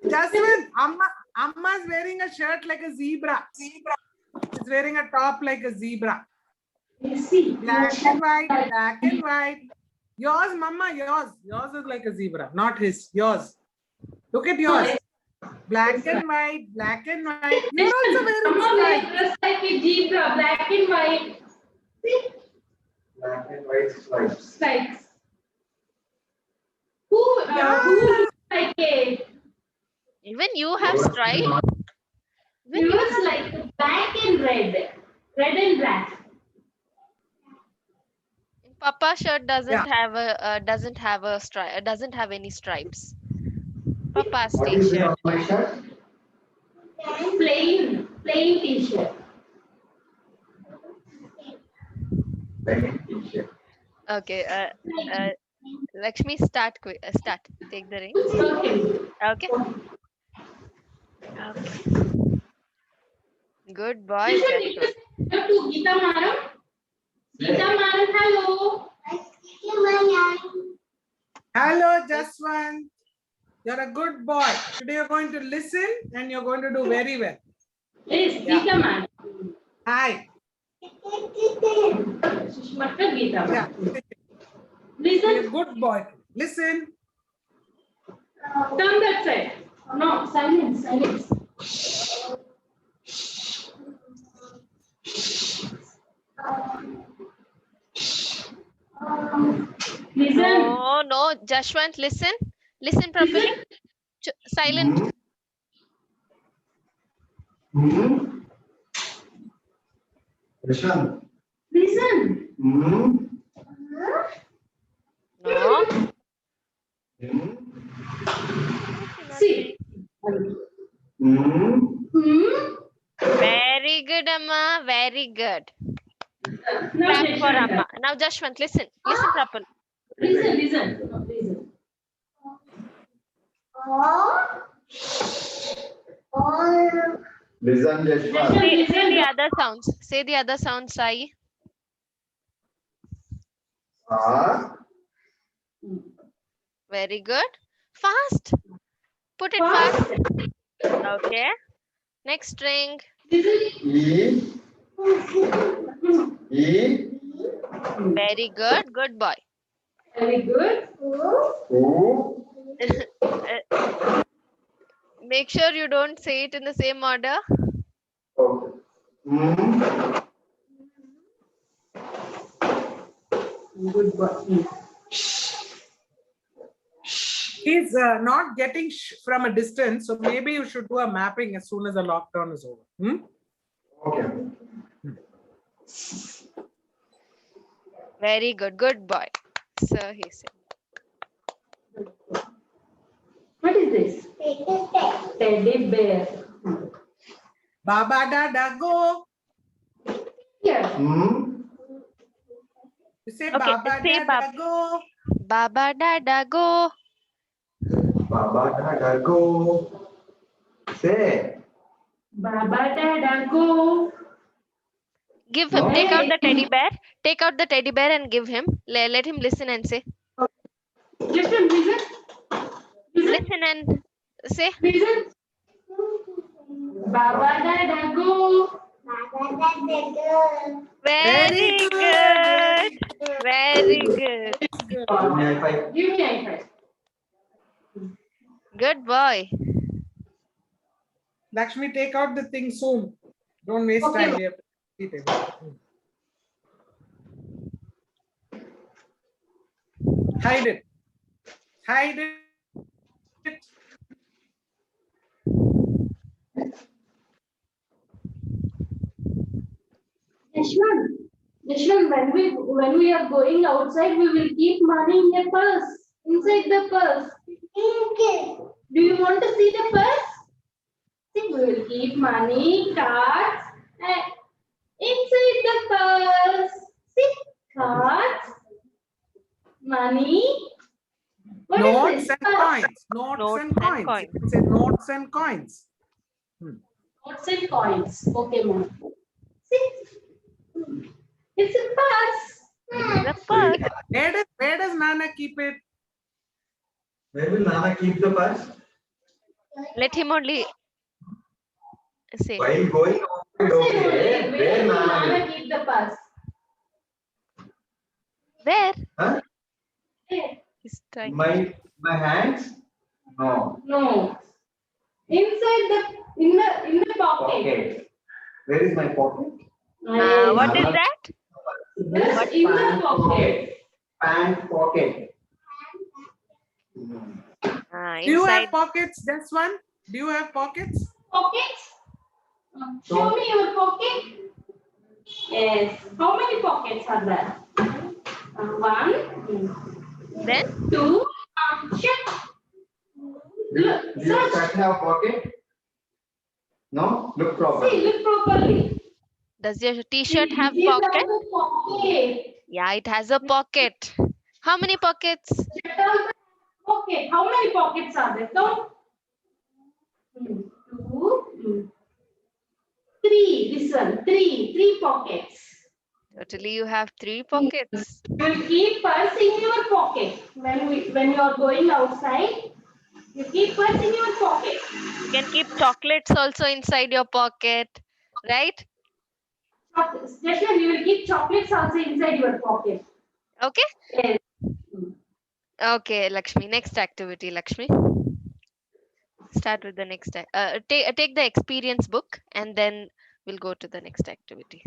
Jasmine, Amma's wearing a shirt like a zebra. She's wearing a top like a zebra. Black and white, black and white. Yours, Mama, yours. Yours is like a zebra, not his. Yours. Look at yours. Black and white, black and white. You're also wearing stripes. Dress like a zebra, black and white. See? Black and white stripes. Stripes. Who looks like a? Even you have stripes. It looks like black and red. Red and black. Papa's shirt doesn't have a stripe. Doesn't have any stripes. Papa's What is it t-shirt. on my shirt? Plain t-shirt. Plain t-shirt. Okay. Lakshmi, start. Start. Take the ring. Okay. Okay. Okay. Good boy, Joshua. To Geeta Madam. Geeta Madam, hello. Hello, Jaswant. You're a good boy. Today you're going to listen and you're going to do very well. Yes, Geeta Madam. Hi. Sushma Geeta Yeah. Madam. You're a Listen. good boy. Listen. Turn that side. No, silence. Listen. No, Jashwant, listen. Listen properly. Silent. Rishan. Listen. No. See. Very good, Amma. Very good. Now Clap for Amma. Now, Jashwant, listen. Listen properly. Listen. Listen, Yashwant. Say the other sounds. Say the other sounds, Sai. Very good. Fast. Put it fast. Okay. Next string. E. Very good. Good boy. Very good. O. Make sure you don't say it in the same order. Okay. Good boy. He's not getting from a distance, so maybe you should do a mapping as soon as the lockdown is over. Okay. Very good. Good boy. Sir, he said. What is this? Teddy bear. Baba Dada go. Here. You say Okay, Baba say Dada go. Baba Dada go. Baba Dada go. Say. Baba Dada go. Give him. Take out the teddy bear. Take out the teddy bear and give him. Let him listen and say. Listen. Listen and say. Listen. Baba Dada go. Very good. Very good. Give me high five. Give me high five. Good boy. Lakshmi, take out the thing soon. Don't waste time. We have to eat it. Hide it. Hide it. Yashwan, when we are going outside, we will keep money in the purse. Inside the purse. Do you want to see the purse? See, we will keep money, cards, inside the purse. See, cards, money. What is Notes this? and coins. Notes and coins. You can say notes and coins. Notes and coins. Okay, ma'am. See, it's a purse. The purse. Where does Nana keep it? Where will Nana keep the purse? Let him only say. While going outside, okay. Where Where will Nana Nana will? keep the purse? Where? Huh? Where? He's trying. My hands? No. No. Inside in the pocket. Pocket. Where is my pocket? What is Nana- that? Just in the pocket. Pant pocket. Do you Inside. have pockets? This one? Do you have pockets? Pockets? Show me your pocket. Yes. How many pockets are there? One, Then? two, check. Do your shirt have pocket? No? Look See, properly. look properly. Does your t-shirt have It has pocket? a pocket. Yeah, it has a pocket. How many pockets? Check out the pocket. How many pockets are there? Count. Two, three. Listen, three pockets. Totally, you have 3 pockets. You will keep purse in your pocket. When you are going outside, you keep purse in your pocket. You can keep chocolates also inside your pocket, right? Especially you will keep chocolates also inside your pocket. Okay. Yes. Okay, Lakshmi. Next activity, Lakshmi. Start with the next. Take the experience book and then we'll go to the next activity.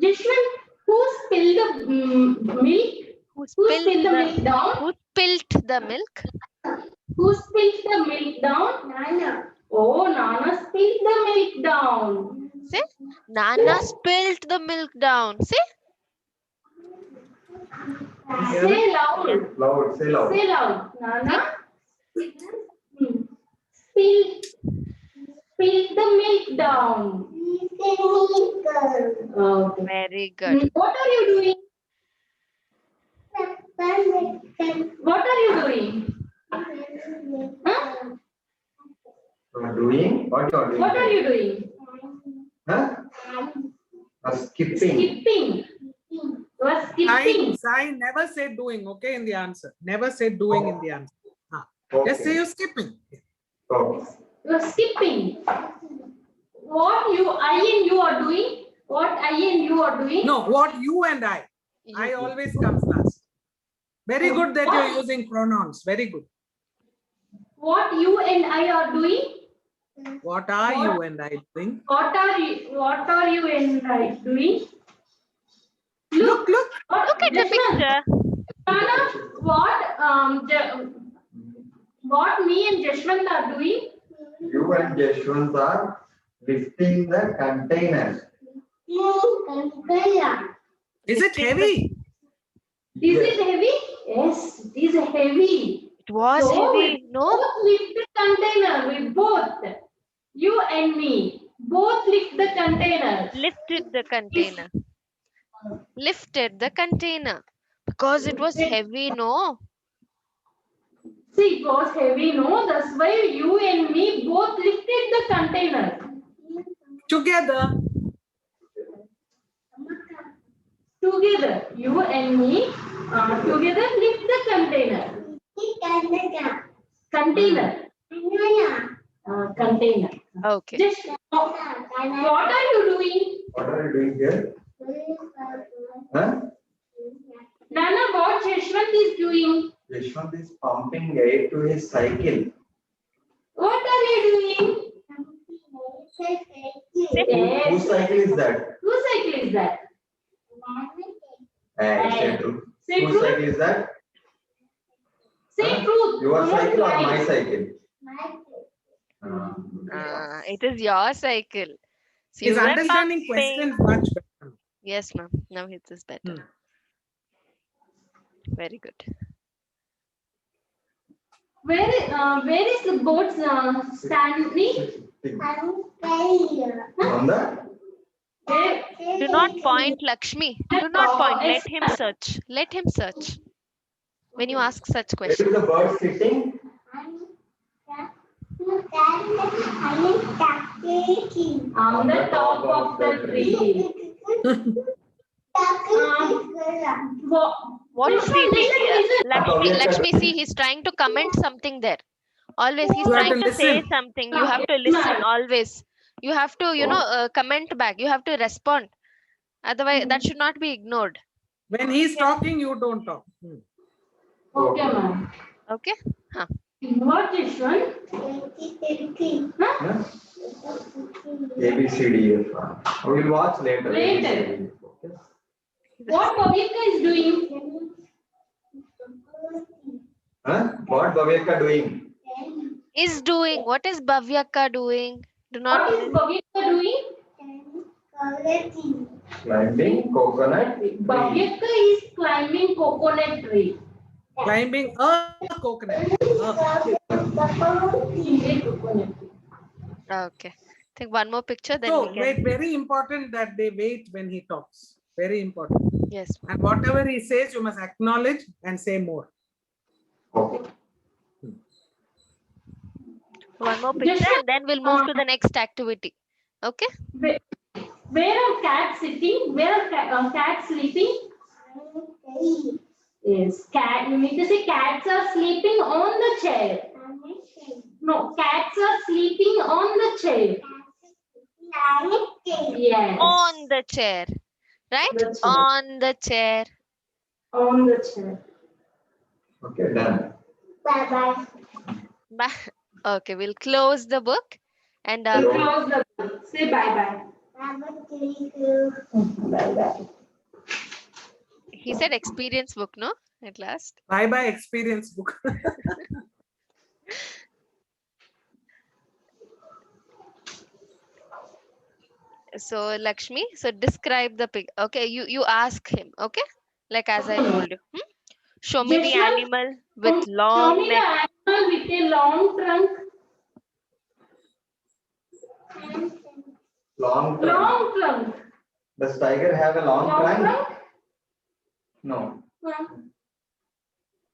Jishwan, who spilled the milk? Who Who spilled spilled the milk the down? Who spilt the milk? Who spilled the milk down? Nana. Oh, Nana spilled the milk down. Say, Nana spilled the milk down. Say, Say loud. Loud. Say loud. Say loud. Nana spilled the milk down. Okay. very good. What are you doing? What are you doing? Huh? You are doing? What you are doing? What are you doing? Huh? Skipping. Skipping. You are skipping. Sign. Never say doing. Okay, in the answer. Never say doing in the answer. Okay. Just say you're skipping. Okay. You are skipping. What I and you are doing? What I and you are doing? No, what you and I. I always comes last. Very good that you're using pronouns. Very good. What you and I are doing? What are you and I doing? What are you and I doing? Look. Look at the picture. Nana, what me and Jashwant are doing? You and Jashwant are lifting the container. Is it heavy? Is it heavy? Yes, it is heavy. It was So, heavy. we No? both lift the container. We both, you and me, both lift the container. Lifted the container. Lifted the container. Because it was heavy, no? See, it was heavy, no? That's why you and me both lifted the container. Together. Together, you and me together lift the container. Container. Container. Okay. Just what are you doing? What are you doing here? Huh? Nana, what Jashwant is doing? Yashwant is pumping air to his cycle. What are you doing? Whose cycle is that? Whose cycle is that? Say truth. Say Whose truth. cycle is that? Say Huh? truth. Your Don't cycle or lie. my cycle? It is your cycle. So Is you were understanding pumping. questions much better. Yes, ma'am. Now it is better. Very good. Where is the boat standing? On the Where? Do not point, Lakshmi. Do not point. Let him search. Let him search. When you ask such where is questions. the bird sitting? On the top of the tree. What is Listen, listen. Lakshmi, see, he's trying to comment something there. Always he's You have trying to to say listen. something. You have to listen always. You have to, comment back. You have to respond. Otherwise, that should not be ignored. When he's talking, you don't talk. Okay, ma'am. Okay? Huh. What is one? Huh? A, B, C, D, F. We will watch later. Later. A, B, C, D, F. Okay? What Bhavika is doing? What Bhavyaka doing? Is doing. What is Bhavyaka doing? Do not. What is Bhavika doing? Climbing coconut tree. Bhavyaka is climbing coconut tree. Climbing a coconut. Okay. Think one more picture, then So we can. wait, very important that they wait when he talks. Very important. Yes. And whatever he says, you must acknowledge and say more. Okay. One more picture, and then we'll move to the next activity. Okay? Where are cats sitting? Where are cats sleeping? Yes, cat. You need to say cats are sleeping on the chair. No, cats are sleeping on the chair. Yes. On the chair. Right? The chair. On the chair. On the chair. Okay, done. Bye. Okay, we'll close the book and We'll close the book. Say bye bye. Bye bye. he said experience book, no? At last. Bye bye experience book. So Lakshmi, so describe the pig. Okay, you ask him. Okay, like as I told you. Show me the Jeshwant, animal with Show long me neck. the animal with a long trunk. Long trunk. Long trunk. Does tiger have a long Long trunk? trunk? No. Yeah.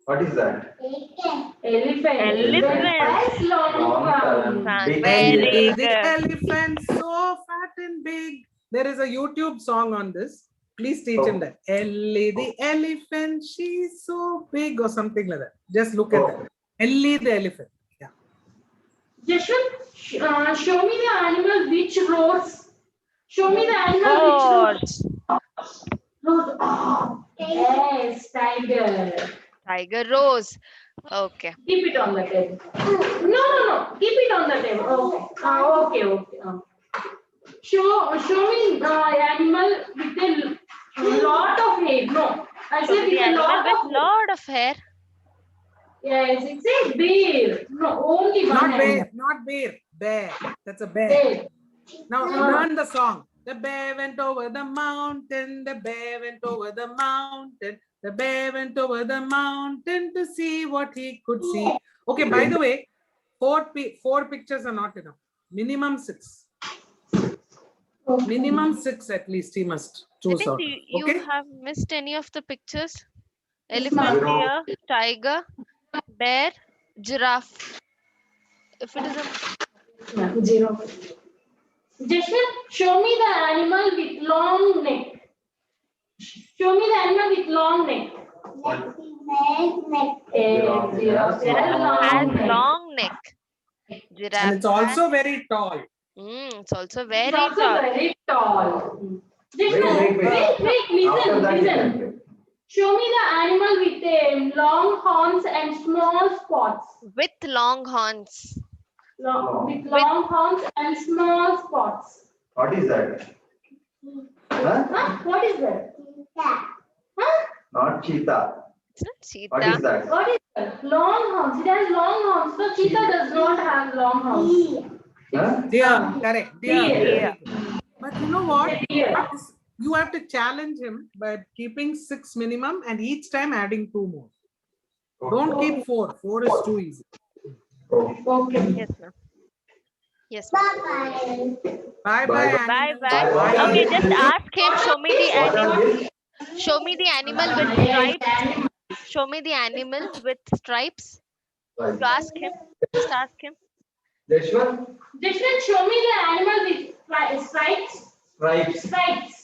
What is that? Elephant. Elephant. Has long Long trunk. trunk. Big Very ears. The good. elephant so fat and big. There is a YouTube song on this. Please teach him that. Ellie the elephant, she's so big or something like that. Just look at that. Ellie the elephant. Yeah. Jeshwant, show me the animal which roars. Show me the animal which roars. Horse. Roars. Oh, yes, tiger. Tiger rose. Okay. Keep it on the table. No. Keep it on the table. Okay. Okay. Show me the animal with a lot of hair. No, I Show said me the with a animal lot with of. lot of hair. Yes, it says bear. No, only one Not animal. bear, not bear. Bear. That's a bear. Bear. Now learn the song. The bear went over the mountain. The bear went over the mountain. The bear went over the mountain to see what he could see. Okay, by the way, four pictures are not enough. Minimum 6. Okay. Minimum 6 at least he must I choose think out. you Okay. have missed any of the pictures. Yes, Elephant, ma'am. deer, tiger, bear, giraffe. If it is a Yeah, 0. Jeshwant, show me the animal with long neck. Show me the animal with long neck. Giraffe Giraffe has has long neck. Giraffe And it's also very tall. it's also It's very also tall. very tall. Wait. After that, you Listen. can Show me the animal with long horns and small spots. With long horns. With long horns and small spots. What is that? Huh? What is that? Huh? Not cheetah. It's not cheetah. What is that? What is that? Long horns. It has long horns. So cheetah does not have long horns. Huh? Deer, correct. Deer. Deer. But you know what? Deer. You have to challenge him by keeping 6 minimum and each time adding 2 more. Don't keep 4. 4 is too easy. Okay. Yes, ma'am. Yes, ma'am. Bye bye. Bye animals. bye. Okay, just ask him. Show me the What are animal. these? Show me the animal with stripes. Show me the animal with stripes. Right. You ask him. Just ask him. Jeshwant? Jeshwant, show me the animal with stripes. Stripes. Stripes.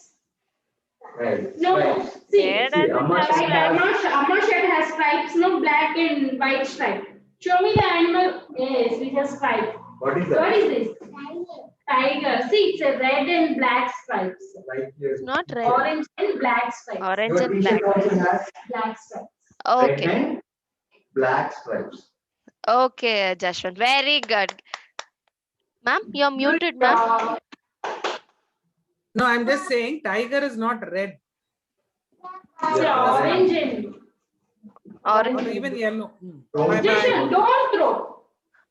Right. No, Right. see, Where See, does it Amma have shirt stripes? has- Amma shirt has stripes, no, black and white stripe. Show me the animal. Yes, it has stripes. What is What that? is this? Tiger. See, it's a red and black stripes. Right here. It's not red. Orange and black stripes. Orange Your and black. T-shirt also has Black stripes. red Okay. and black stripes. Okay, Jashwant. Very good. Ma'am, you're muted, ma'am. No, I'm just saying tiger is not red It's Yeah, orange and Orange. or even yellow. Don't Bye Jason, bye. don't throw.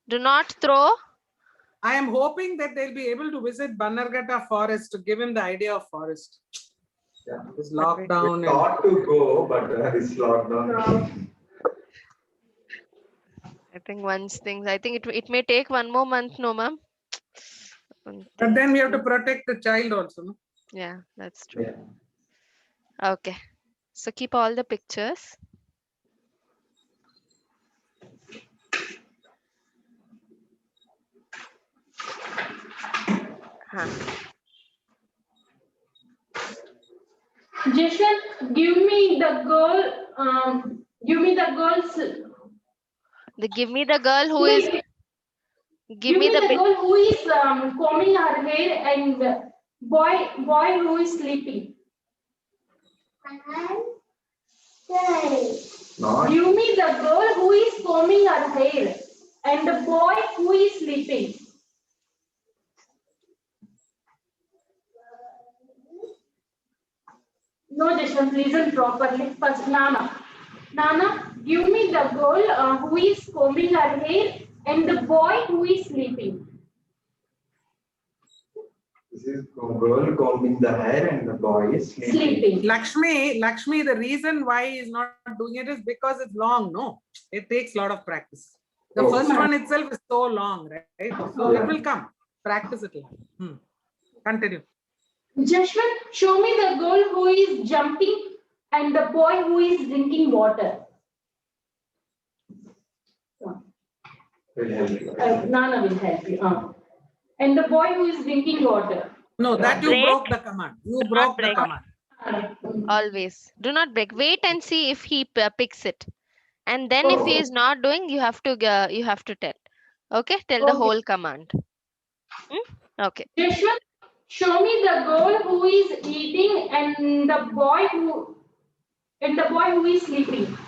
Do not throw. I am hoping that they'll be able to visit Bannerghatta forest to give him the idea of forest. Yeah. This We lockdown and thought to go, but it's lockdown. I think I think it may take 1 more month, no, ma'am. but then we have to protect the child also. No? Yeah, that's true. Yeah. Okay. So keep all the pictures. Huh. Jason, give me the girl. Give me the girl's. Give me the girl who is. Give me the girl who is combing her hair and boy who is sleeping. Not Give me the girl who is combing her hair and the boy who is sleeping. No, Jason, listen properly. First, Nana. Nana, give me the girl who is combing her hair and the boy who is sleeping. this is girl combing the hair and the boy is sleeping. Lakshmi, the reason why he's not doing it is because it's long. No, it takes a lot of practice. The Oh. first one itself is so long, right? So it will come. Practice it. Continue. Jashwant, show me the girl who is jumping and the boy who is drinking water. Will help you. Nana will help you. And the boy who is drinking water. No, that you Break. broke the command. You Do broke not the break. command. Always. Do not break. Wait and see if he picks it. And then if he is not doing, you have to tell. Okay? Tell the Okay. whole command. Okay. Jashwant, show me the girl who is eating and the boy who is sleeping.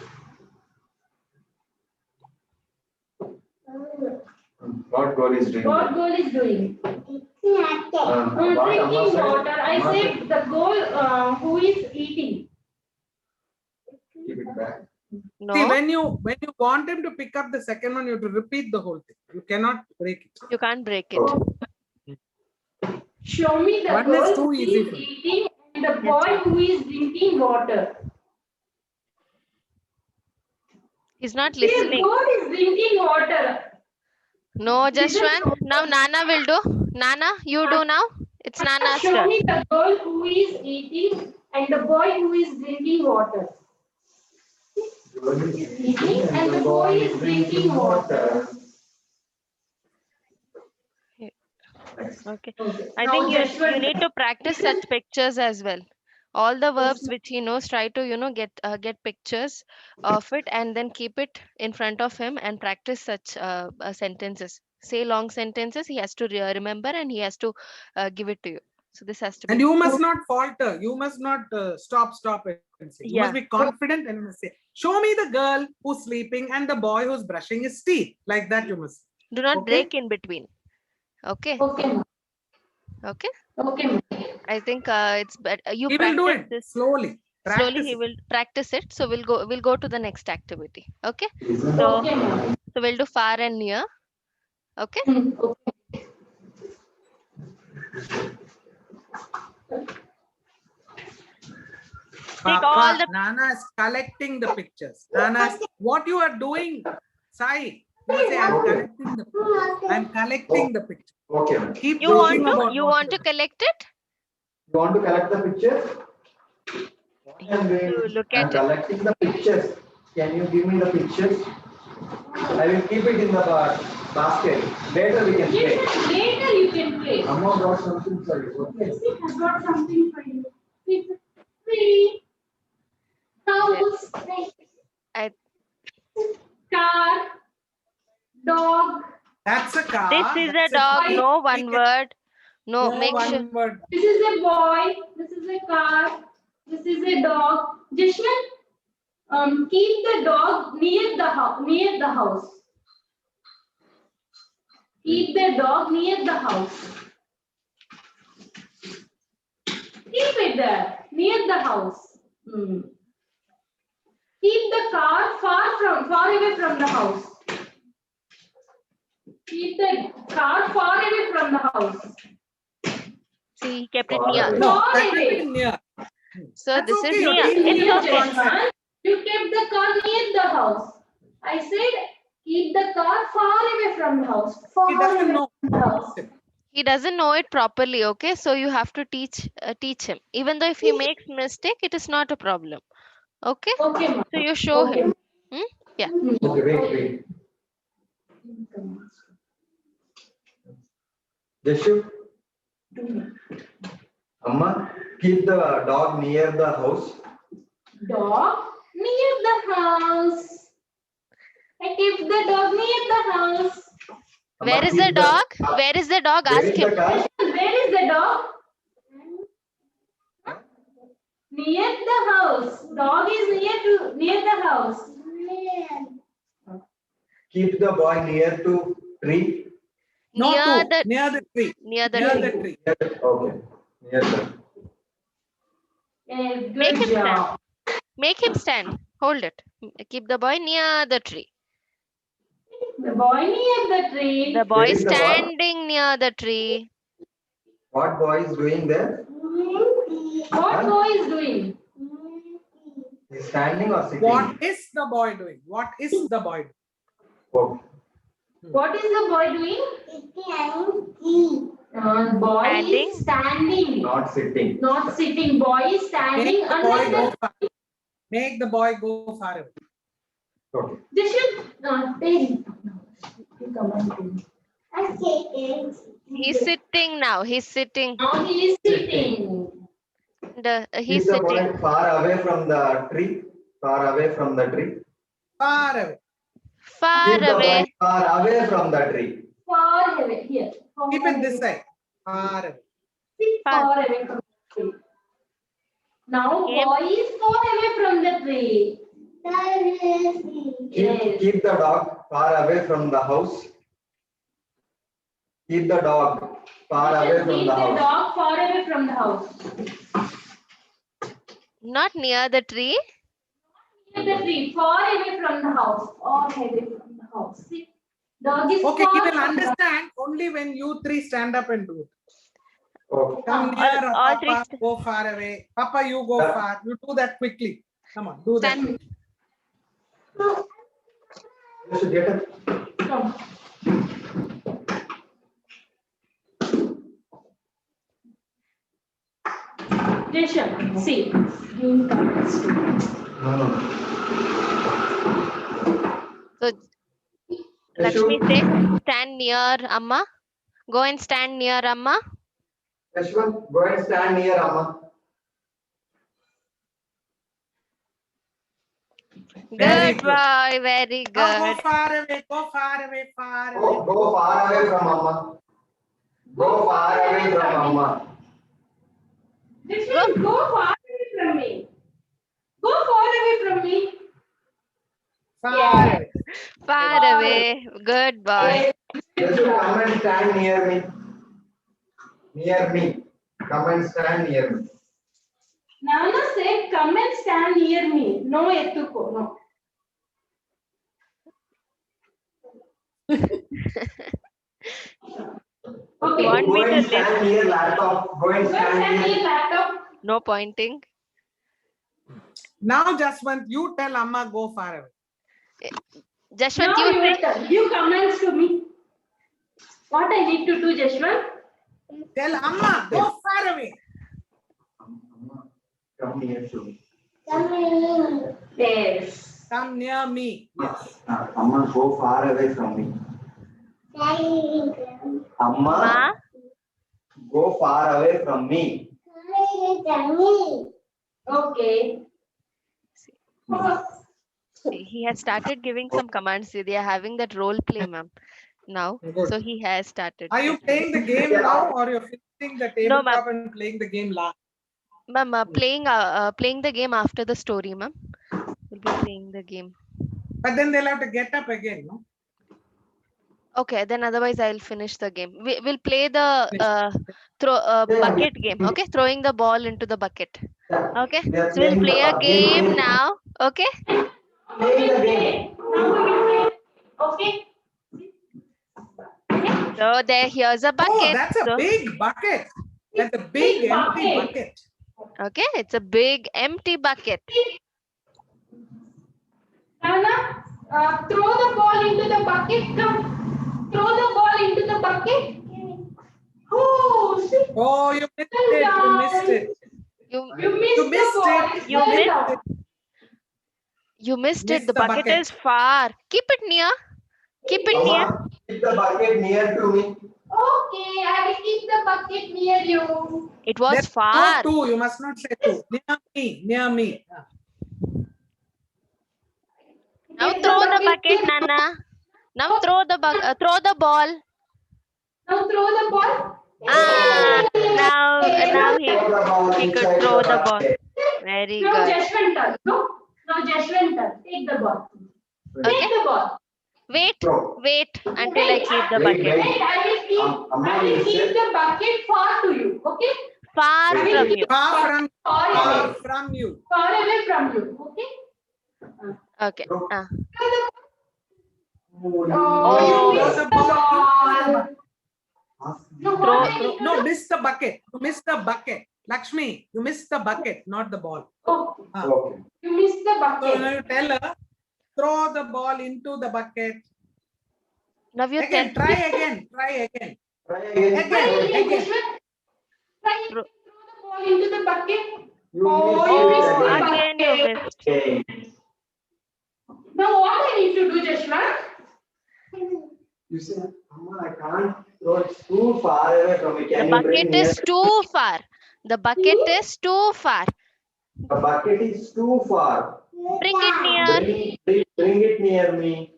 What girl is doing? What girl is doing? What Amma Drinking said? water. I Amma said the girl who is eating. Keep it back. No, See, when you want him to pick up the second one, you have to repeat the whole thing. You cannot break it. you can't break it. Oh. Show me the One girl is too who easy is for you. eating and the boy who is drinking water. He's not This listening. girl is drinking water. No, Jashwant. Now Nana will do. Nana, you do now. It's Nana's Show turn. me the girl who is eating and the boy who is drinking water. Girl is Eating and the boy is drinking water. Okay. Okay. I Now, think you Jashwant, need to practice such pictures as well. All the verbs which he knows, try to get pictures of it and then keep it in front of him and practice such sentences. Say long sentences. He has to remember and he has to give it to you. So this has to be. And you must not falter. You must not stop and say. You must Yeah. be confident and you must say, show me the girl who's sleeping and the boy who's brushing his teeth. Like that you must. Do not Okay. break in between. Okay. Okay, ma'am. Okay. Okay, ma'am. I think it's better. You He will do practice it this. slowly. Slowly Practice he it. will practice it. So we'll go to the next activity. Okay. Listen. So Okay, ma'am. we'll do far and near. Okay. Okay. all the- Nana is collecting the pictures. Nana, what you are doing, Sai? You say, I'm collecting the picture. Okay. ma'am. Keep You want thinking about to what you're collect it? You want to collect the pictures? I'm doing. To look I'm at it. collecting the pictures. Can you give me the pictures? I will keep it in the basket. Later we can play. Yes, later you can play. Amma brought something for you. Okay. I got something for you. Tree. House. I, Car. Dog. That's a car. this is a That's dog. car. No We one can- word. No, No make sure. one word. This is a boy. This is a car. This is a dog. Jishman, keep the dog near the house. Near the house. Keep the dog near the house. Keep it there, near the house. Keep the car far away from the house. Keep the car far away from the house. See, he kept it Far near. away. No, Far that away. is near. So That's this okay, is you're near. teaching It's near okay. concept. You kept the car near the house. I said keep the car far away from the house. Far He doesn't away know. from the house. He doesn't know it properly. Okay, so you have to teach him. Even though if he makes mistake, it is not a problem. Okay. Okay, ma'am. So you show Okay. him. Yeah. Okay, wait. Jashu, Amma, keep the dog near the house. Dog near the house. I keep the dog near the house. Amma, Where is keep the dog? Where is the dog? Where Ask is the him. car? Where is the dog? Near the house. Dog is near the house. Keep the boy near to tree. Not Near to, the near the tree. near the Near tree. the tree. Okay, near the. Good Make him stand. job. Make him stand. Hold it. Keep the boy near the tree. The boy near the tree. The boy Where is is the boy? standing near the tree. What boy is doing there? What boy is doing? He's standing or sitting? What is the boy doing? What is the boy doing? Okay. What is the boy doing? Boy Standing. is standing. Not sitting. Not sitting. Boy is standing Make the boy under go the. far. Make the boy go far away. Okay. This should not take. Come on. He's sitting now. He's sitting. Now he is sitting. He's Keep the sitting. boy far away from the tree. Far away from the tree. Far away. Far Keep the boy away. far away from the tree. Far away. Here. Far Keep it away. this side. Far away. Sit Far. far away from the tree. Now Okay. boy is far away from the tree. Yes. Keep the dog far away from the house. Keep the dog far away from Keep the the house. dog far away from the house. Not near the tree. Near the tree, far away from the house. Far away from the house. See, dog is Okay, far he will from the understand only when you three stand up and do it. Okay. Come All- near, all Papa, three go far away. Papa, you go Yeah. far. You do that quickly. Come on, do that. Stand. quickly. You should get up. Come. Jason, see. Green cards. No. So Lakshmi say, stand near Amma. Go and stand near Amma. Yashwant, go and stand near Amma. Very Good good. boy. Very Now go good. far away, go far away, far away. Go far away from Amma. Go far away from Amma. Jason, go far away from me. Go far away from me. Far Yeah. away. Far away. Good boy. Yashwant, come and stand near me. Near me. Come and stand near me. Nana said, come and stand near me. No, Etuko, no. Okay. Want Go me to and stand near laptop. Go and Go and stand stand near near. laptop. No pointing. Now, Jaswant, you tell Amma go far away. Jashwant, Now you your say. turn. You comments to me. What I need to do, Jashwant? Tell Amma, go far away. Amma, come near to me. Yes. Come near me. Yes. Amma, go far away from me. Amma, Ma. go far away from me. Okay. See, he has started giving some commands. See, they are having that role play, ma'am. Now, Good. so he has started. Are you playing the game now, or you're finishing the No, ma'am. tabletop and playing the game last? Ma'am, playing the game after the story, ma'am. We'll be playing the game. But then they'll have to get up again, no? Okay, then otherwise I'll finish the game. We'll play the Yeah, bucket game. Okay, throwing the ball into the bucket. Okay, We are so we'll playing play a the game now. Okay. Playing the game. Okay. So here's a Oh, bucket. that's a So, big bucket. That's a big Big empty bucket. bucket. okay, it's a big empty bucket. Anna, throw the ball into the bucket. Come. Throw the ball into the bucket. Oh, see. Oh, you missed it. You missed it. You You missed You missed the ball. it. You Well missed done. it. you missed Missed it. The the bucket bucket. is far. Keep it near. Keep it near. Mama, keep the bucket near to me. Okay, I will keep the bucket near you. It was There's far. no two. You must not say two. Near me. Near me. Now Get throw the bucket, to- Nana. Now throw the ball. Now throw the ball. Ah, now he Throw the ball he could inside throw the ball. bucket. Very Now good. Jashwant turn. No. Now Jashwant turn. Take the ball. Okay. Take the ball. Wait Throw. until I keep the Wait, bucket. wait. Wait, I will keep. Amma, I will you keep said- the bucket far to you. Okay. Far Wait, from wait. you. Far Far from you. far away from you. Okay. Okay. Throw. Ah. Oh, Oh. you Throw missed the the ball. ball. No, what I need to No, do- miss the bucket. You missed the bucket. Lakshmi, you missed the bucket, not the ball. Oh, Okay. you missed the So now bucket. you tell her, throw the ball into the bucket. Now you Again, tell. try again. Try again. Try again. Again. Try to throw the ball into the bucket. You Oh, missed you it missed the again. Again you missed. Okay. Now what I need to do, Jashwant? You say, Amma, I can't throw it too far away from me. The Can you bring bucket near? is too far. The bucket is too far. The bucket is too far. Bring it near. Bring it near me.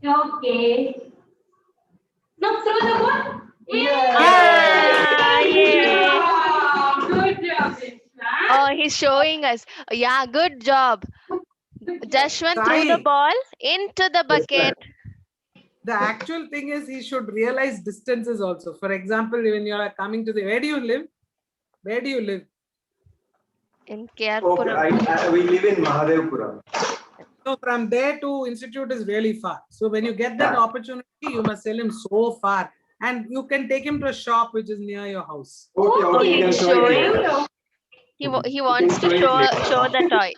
Okay. Now throw the ball. Ah, yay. Wow, good job, Jashwant. Oh, he's showing us. Yeah, good job. Jashwant threw the Try. ball into the bucket. The actual thing is he should realize distances also. For example, when you are coming to where do you live? Where do you live? In Okay, Kerpuram. we live in Mahadevpura. So from there to institute is really far. So when you get that Yeah. opportunity, you must tell him so far. And you can take him to a shop which is near your house. Okay, Oh, okay, you can he's show it showing. later. He wants to show the toy.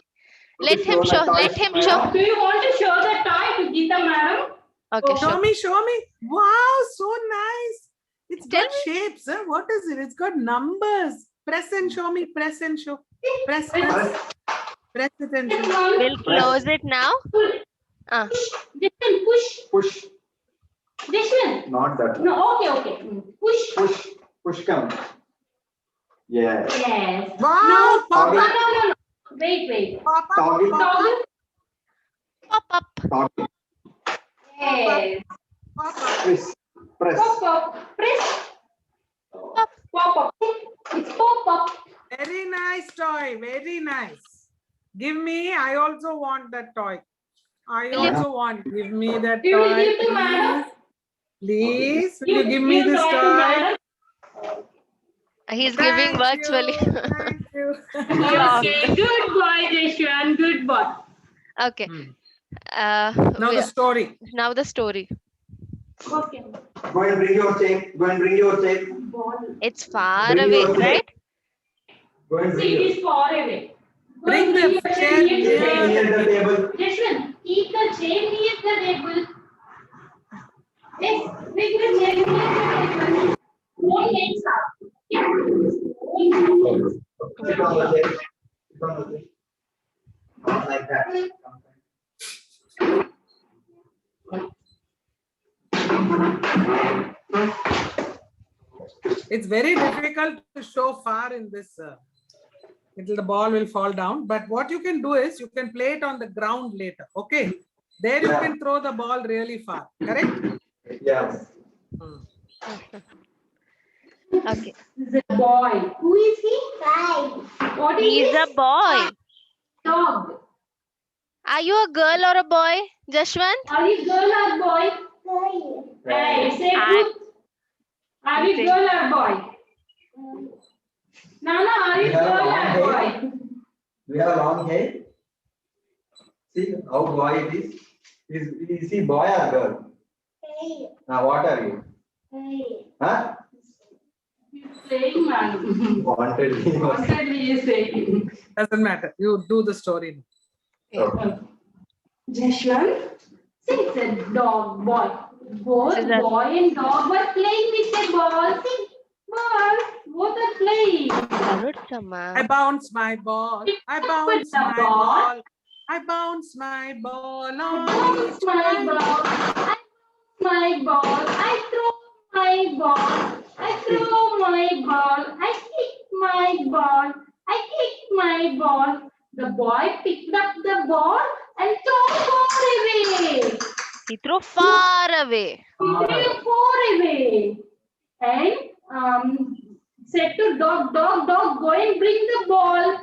Let Okay, him show show. the Let toy him to show. my- Do you want to show the toy to Geeta madam? Okay, Show show. me, show me. Wow, so nice. It's Tell got shapes. Huh? What is it? It's got numbers. Press and show me. Press and show. Press, press. Press it and show. We'll close it now. Ah, Jashwant, push. Push, Jashwant. not that. No, okay. Push. Push, come. Yeah. Yes. Wow, No, pop no, up, no. Wait. pop up, Toggle. pop up, Toggle. pop up. Talking. Yes. pop up. Press. Pop up. Press. Pop up. It's pop up. Very nice toy. Very nice. Give me. I also want that toy. I Will you- also want. Give me that You will toy. give to madam. Please. Will you give me this to toy? madam. He's giving Thank virtually. you, Thank you. Okay. Good boy, Jashwant. Good boy. Okay. Now We- the story. now the story. Okay. Go and bring your tape. Go and bring your tape. It's far Bring away, your tape. right? Go and See, bring it your is far away. Bring the your chair near the near table. near the table. Jashwant, keep the chair near the table. Yes, bring the chair near the table. One legs up. Yeah. Sit on the table. Sit on the table. Not like that. It's very difficult to show far in this the ball will fall down. But what you can do is you can play it on the ground later. Okay. There you Yeah. can throw the ball really far. Correct? Yes. Okay. This is a boy. Who is he? What is He's he? a boy. Dog. Are you a girl or a boy, Jashwant? Are you girl or boy? Hey, say truth. Are you Say- girl or boy? Nana, are you We have girl long or hair. boy? We have long hair. See how boy it is. Is he boy or girl? Now what are you? Huh? He's playing, man. Wanted. He was- Constantly he is saying. Doesn't matter. You do the story. Okay. Jashwant, see, it's a dog, boy. Both This is a- boy and dog were playing with a ball. See, ball, both are playing. Garuchama. I bounce my ball. I bounce the my ball. ball. I bounce my ball I on bounce each my line. ball. I my ball. I throw my ball. I throw my ball. I kick my ball. I kick my ball. The boy picked up the ball and threw far away. He threw far away. He threw far away. And said to dog, dog, dog, go and bring the ball.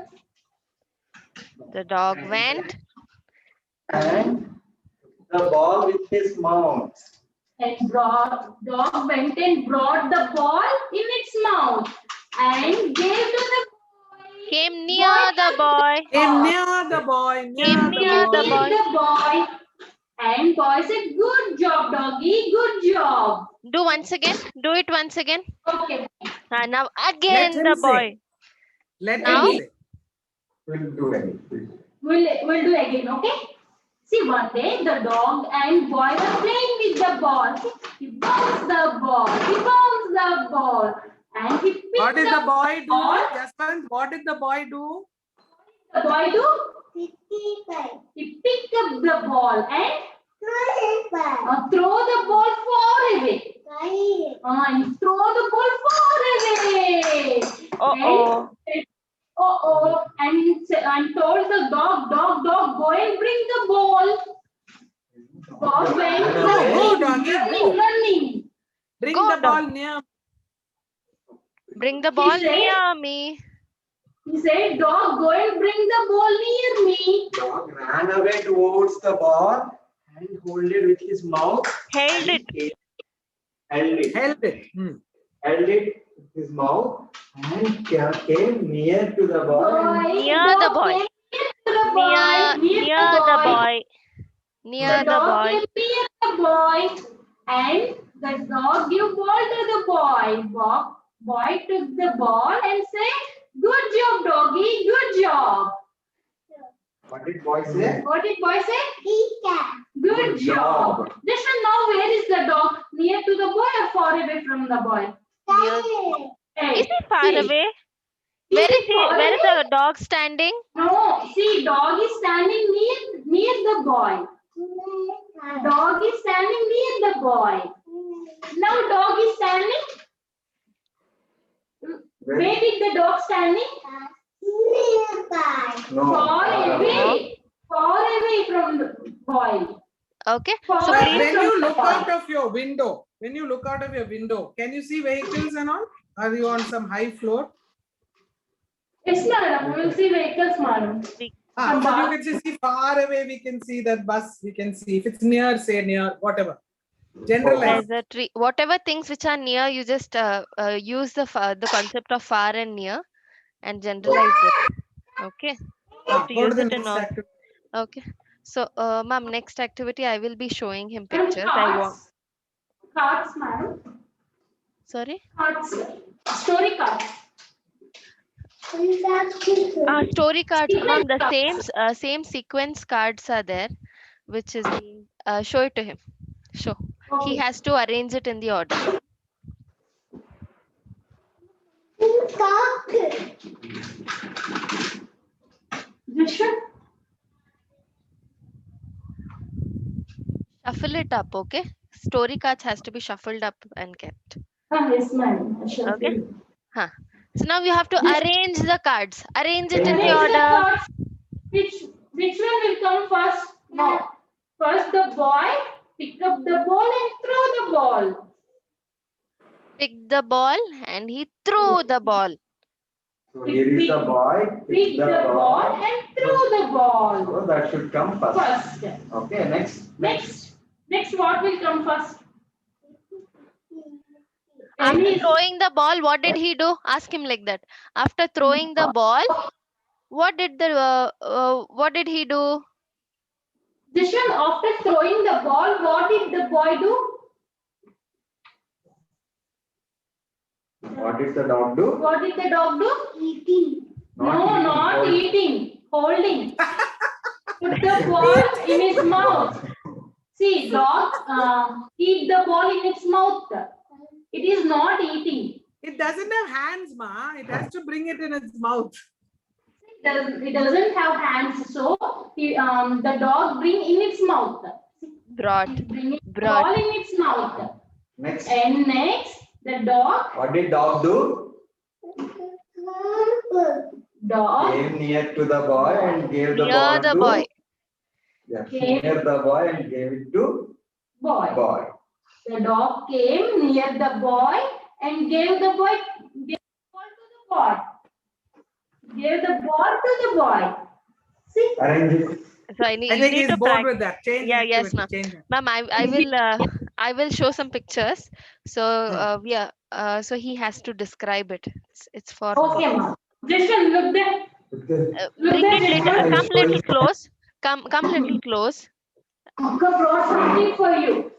The dog went. And the ball with his mouth. And dog went and brought the ball in its mouth and gave to the boy. Came near the boy. Came near the boy. Came near the Gave boy. the boy. And boy said, good job, doggy, good job. Do once again. Do it once again. Okay. Now Let again him the say. boy. Let Now? him say. We'll do it. We'll do again, okay? See, one day the dog and boy were playing with the ball. See, he bounced the ball. He bounced the ball. And he picked What did the up boy do? ball. Jaswant, what did the boy do? The boy do? He picked up the ball and throw the ball far away. And throw the ball far away. Uh-oh. And told the dog, dog, dog, go and bring the ball. Dog went Go, doggy, go. running. Bring Go, the ball near. Bring the ball said- near me. He said, dog, go and bring the ball near me. Dog ran away towards the ball and hold it with his mouth. Held it. Held it. Held it. Held it with his mouth and came near to the ball. Near the boy. Came near to the boy. Near the boy. Near The the dog boy. came near the boy. And the dog gave ball to the boy. Boy took the ball and said, good job, doggy, good job. What did boy say? What did boy say? Good Good job. job. Just now, where is the dog? Near to the boy or far away from the boy? Hey, Is he far see, away? is Where he is he? far Where is away? the dog standing? No, see, dog is standing near the boy. Dog is standing near the boy. Now dog is standing. Where did the dog standing? No. Far away. Far away from the boy. Okay. Far So But away when from you the look boy. out of your window, can you see vehicles and all? Are you on some high floor? Yes, madam. We will see vehicles, madam. So you bus. can just see far away, we can see that bus, we can see. If it's near, say near, whatever. Generalize. there's a tree. Whatever things which are near, you just use the concept of far and near and generalize it. Okay. Go to use the it in next all. activity. Okay. So, ma'am, next activity I will be showing him Madam, pictures. I want. Cards, madam. Sorry. Cards. Story cards. Story cards, ma'am. Sequence The cards. same sequence cards are there, which is being show it to him. Show. He Okay. has to arrange it in the order. Vishnu? Shuffle it up, okay? Story cards has to be shuffled up and kept. Yes, madam. I shall Okay. do. So now you have to arrange the cards. Arrange it in the Arrange the order. cards. Which one will come first? No. First the boy pick up the ball and throw the ball. Pick the ball and he threw the ball. So here is the boy. Pick the ball and throw the ball. So that should come first. First. Okay, Next what will come first? After Any- throwing the ball, what did he do? Ask him like that. After throwing the ball, what did he do? Jishan, after throwing the ball, what did the boy do? What did the dog do? What did the dog do? Eating. No, not eating. Holding. Put the ball in his mouth. See, dog keep the ball in its mouth. It is not eating. It doesn't have hands, ma. It has to bring it in its mouth. It doesn't have hands, so the dog bring in its mouth. Brought. Bring it Brought. ball in its mouth. Next. And next, the dog. What did dog do? Dog Came near to the boy and gave the Near ball the to boy. Yeah, Came- near the boy and gave it to boy. boy. The dog came near the boy and gave the ball to the boy. Gave the ball to the boy. See? Arrange it. So I you think need he's to bored practice. with that. Change Yeah, it. yes, ma'am. Change it. Ma'am, I will show some pictures. So so he has to describe it. It's for Okay, ma'am. Jishan, look there. Okay. bring it little, come Sorry. little close. Come little close. Akka brought something for you.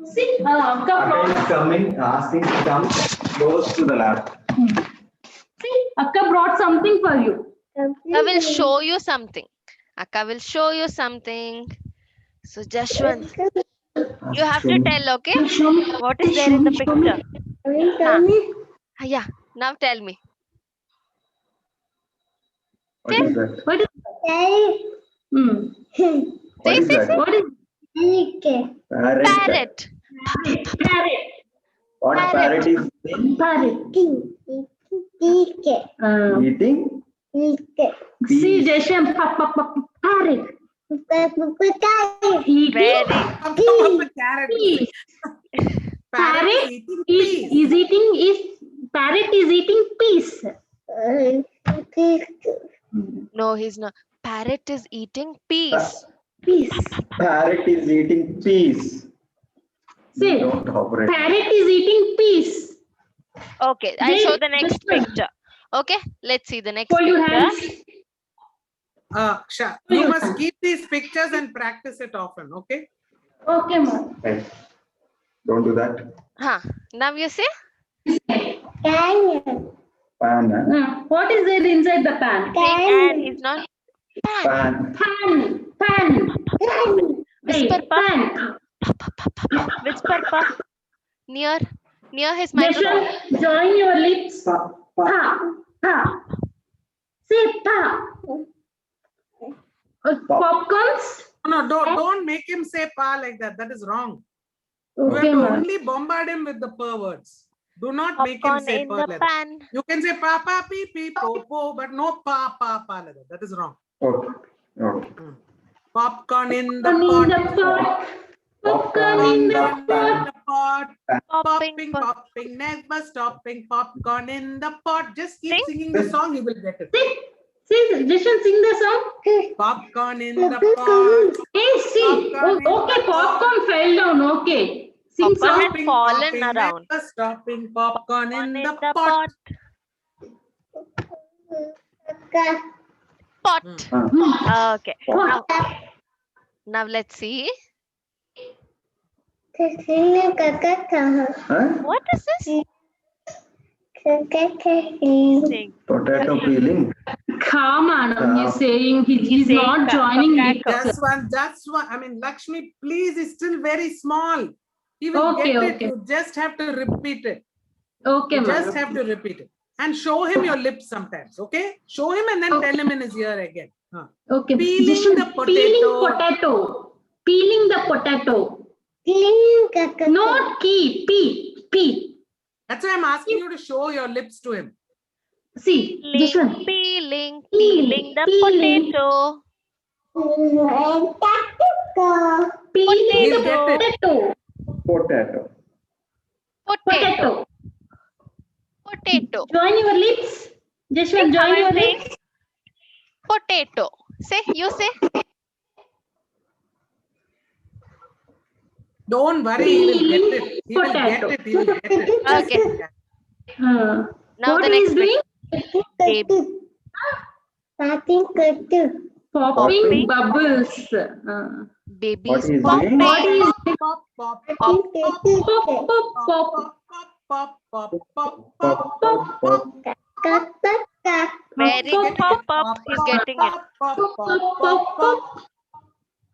See, Akka Akka brought. is coming, asking to come close to the lab. See, Akka brought something for you. I will show you something. Akka will show you something. So Jashwant, you have to tell, okay? What is there in the picture? Yeah, now tell me. What is that? What is? What is that? What is? Parrot. Parrot. Parrot. What Parrot. parrot is saying? Parrot. Eating? See, Jishan, parrot. Eating Very Come up with carrot. peas. Parrot is eating peas. Parrot is eating peas. no, he's not. Parrot is eating peas. Peas. Parrot is eating peas. See, Don't operate. parrot is eating peas. Okay, I'll show the next Jashwant, picture. Okay, let's see the next Hold your picture. hands. You must keep these pictures and practice it often, okay? Okay, ma'am. Hey, don't do that. Huh. Now you see? Pan. Huh? What is there inside the pan? And he's not. Pan. Pan. Pan. Whisper, pa. Pan. Whisper, pa. Near his microphone. Jashwant, join your lips. Pa. Pa. Pa. Pa. Say pa. Popcorns. No, don't make him say pa like that. That is wrong. You have Okay, to ma'am. only bombard him with the per words. Do not make him Popcorn say in per the like that. pan. You can say pa pa pee pee po po, but no pa pa pa like that. That is wrong. Okay. Okay. Popcorn in the Popcorn in pot. the pot. Popcorn in the Popcorn pot. in the pot. Popping, Popping, pop. popping, never stopping. Popcorn in the pot. Just keep Sing. singing the song, you will get it. See, Jishan, sing the song. Popcorn in the pot. Hey, see. Okay, popcorn fell down. Okay. Sing Popcorn song. had fallen around. Never stopping. Popcorn in In the the pot. Pot. Ah. Okay. Pot. Now let's see. Huh? What is this? Sing. Potato peeling. Come on, he's saying he's saying not joining it. Just one. I mean, Lakshmi, please, is still very small. He will Okay, get it. okay. You just have to repeat it. Okay, You ma'am. just have to repeat it. And show him your lips sometimes, okay? Show him and then Okay. tell him in his ear again. Huh. Okay. Peeling Jishan, the Peeling potato. potato. Peeling the potato. Not key. P. That's why I'm asking you to show your lips to him. See, Peeling, Jeshwant. peeling, Peeling, peeling the peeling. potato. He'll get it. Potato. Potato. Potato. Potato. Potato. Join your lips. Jeshwant, how join I'm your saying? lips. Potato. Say, you say. Don't worry, he will get it. He will get Potato. it. He will get it. Okay. Uh, Now what the he is next doing? Baby. Popping Popping. bubbles. Baby What is is doing? What popping. is Pop, pop, Pop, pop, pop, pop, pop, pop. pop, pop, pop, Pop, pop, pop, pop. very good. Pop, pop. He's getting it. pop, pop, pop, pop.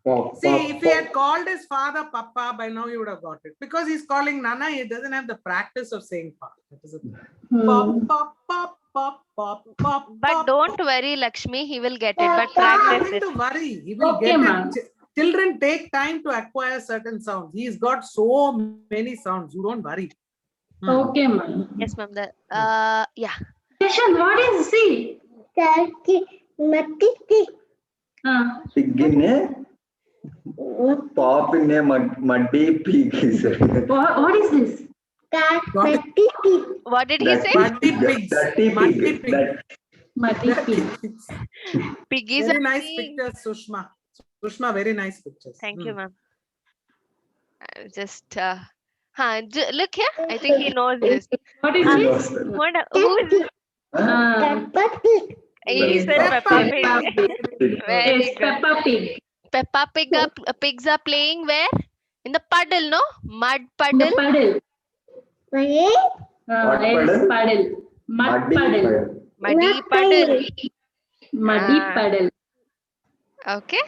Pop, See, pop, if he had pop. called his father Papa, by now you would have got it. Because he's calling Nana, he doesn't have the practice of saying Papa. That is a pop, pop, pop, pop, pop, pop. But don't worry, Lakshmi. He will get it. But Nothing practice it. to worry. He will Okay, get ma'am. it. Children take time to acquire certain sounds. He's got so many sounds. You don't worry. Okay, ma'am. Yes, ma'am. Yeah. Jeshwant, what is C? Pig in a pop in a muddy pig. What is this? What did he say? Muddy pigs. Dirty Muddy pig. pig. That Muddy pig. Piggies Very are nice being- pictures, Sushma. Sushma, very nice pictures. Thank you, ma'am. I just look here. I think he knows this. What is he this? knows that. Who is this? He Yes, said Peppa Peppa Pig. Pig. Very Yes, good. Peppa Pig. Peppa Pig pigs are playing where? In the puddle, no? Mud The puddle. puddle. What Yes, puddle? puddle. Mud Muddy puddle. puddle. Muddy puddle. Muddy Ah. puddle. Okay.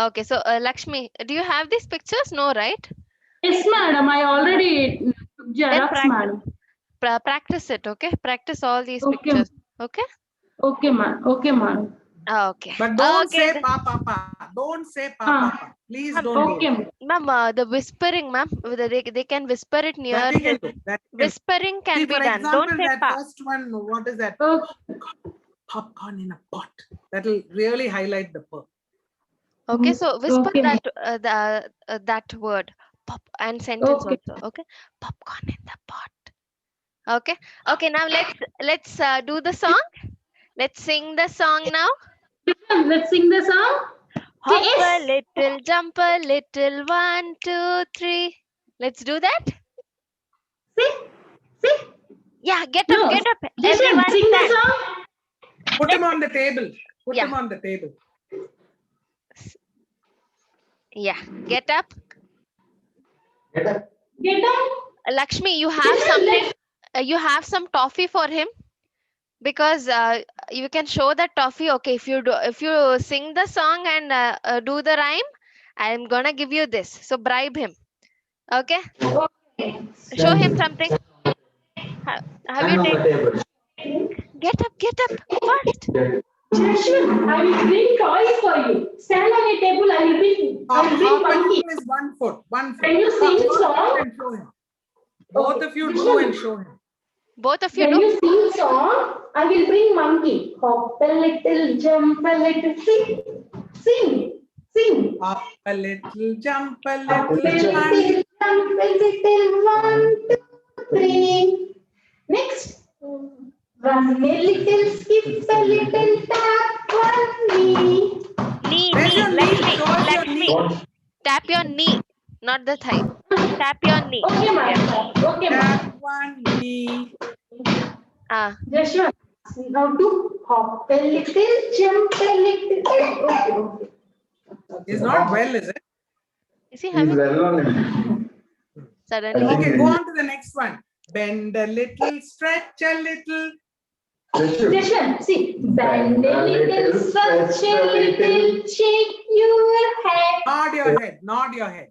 Okay. So, Lakshmi, do you have these pictures? No, right? Yes, madam. I already Xerox, practice. madam. Practice it. Okay. Practice all these Okay. pictures. Okay. Okay, ma'am. Okay, madam. Okay. But don't Okay. say Papa. Don't say Papa. Please Ma'am, don't Okay, do it. ma'am. Ma'am, the whispering, ma'am, they can whisper it near That he his. can do. That he can. Whispering can See, be for done. Don't example, say that pa. first one, what is that? Okay. Popcorn in a pot. That will really highlight the purr. Okay, so whisper Okay. that word pop and sentence Okay. also. Okay, popcorn in the pot. Okay, okay. Now let's do the song. Let's sing the song now. Let's sing the song. Hop Yes. a little, jump a little, 1, 2, 3. Let's do that. See? Yeah, get No. up, get up. Jeshwant, Everyone sing the stand. song. Put him on the table. Put Yeah. him on the table. Yeah, get up. Get up. Get up. Lakshmi, you have something. You have some toffee for him because you can show that toffee. Okay, if you sing the song and do the rhyme, I'm gonna give you this. So bribe him. Okay, Okay. show him something. Have you Stand on the taken? table. Get up fast. Get Jeshwant, I will bring toys for you. Stand on a table. I will bring Hop monkey. is 1 foot. 1 foot. Can you sing Both of song? you and show him. Both of you do and show him. Both of you When do. you sing song, I will bring monkey. Hop a little, jump a little, sing. Hop a little, jump a Hop a little, little, one. jump a little, 1, 2, 3. Next. Run a little, skip a little, tap one knee. Knee, Where's your knee? Lakshmi, Show us your Lakshmi. knee. Tap your knee, not the thigh. Tap your knee. Okay, ma'am. Okay, ma'am. Tap one knee. Joshua, now to hop a little, jump a little. Okay. He's not well, is it? Is he He's having well on it. suddenly? I Okay, think go on to the next one. Bend a little, stretch a little. Joshua, see, bend a little, stretch a little, shake your head. Nod your head. Nod your head.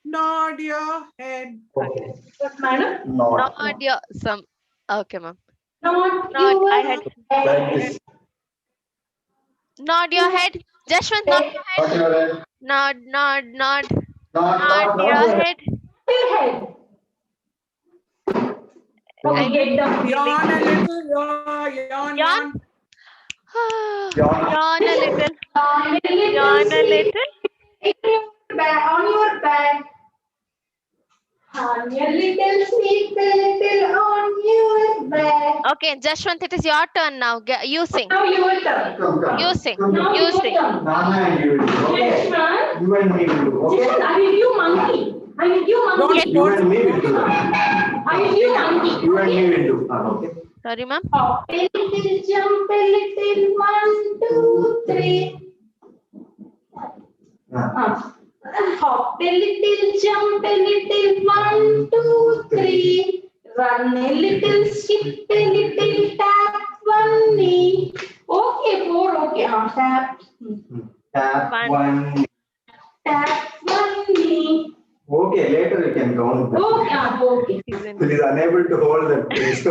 Nod your head. Okay. What, madam? Not. Nod your some. Okay, ma'am. Not Nod. your I had Like this. nod your head. Jashwant, nod your head. Not your head. Nod. Not Nod your head. Your head. Okay, get down. Yawn a little. Yawn. Yawn. Yawn. Yawn a little. Yawn Yawn a little. On your back. On your little sleep a little on your back. Okay, Jashwant, it is your turn now. You sing. Now your turn. Come. You sing. Now You your sing. turn. Nana and you will do. Okay. Jeshwan, You and me will do. Okay. Jeshwan, I will give monkey. I will give monkey. You and me will do. I will give monkey. You and me will do. Okay. Sorry, ma'am. Hop a little, jump a little, 1, 2, 3. Hop a little, jump a little, 1, 2, 3. Run a little, skip a little, tap one knee. Okay, 4, okay. Tap. Tap One. one. Tap one knee. Okay, later you can count. Okay, okay. He's in. He is unable to hold that place.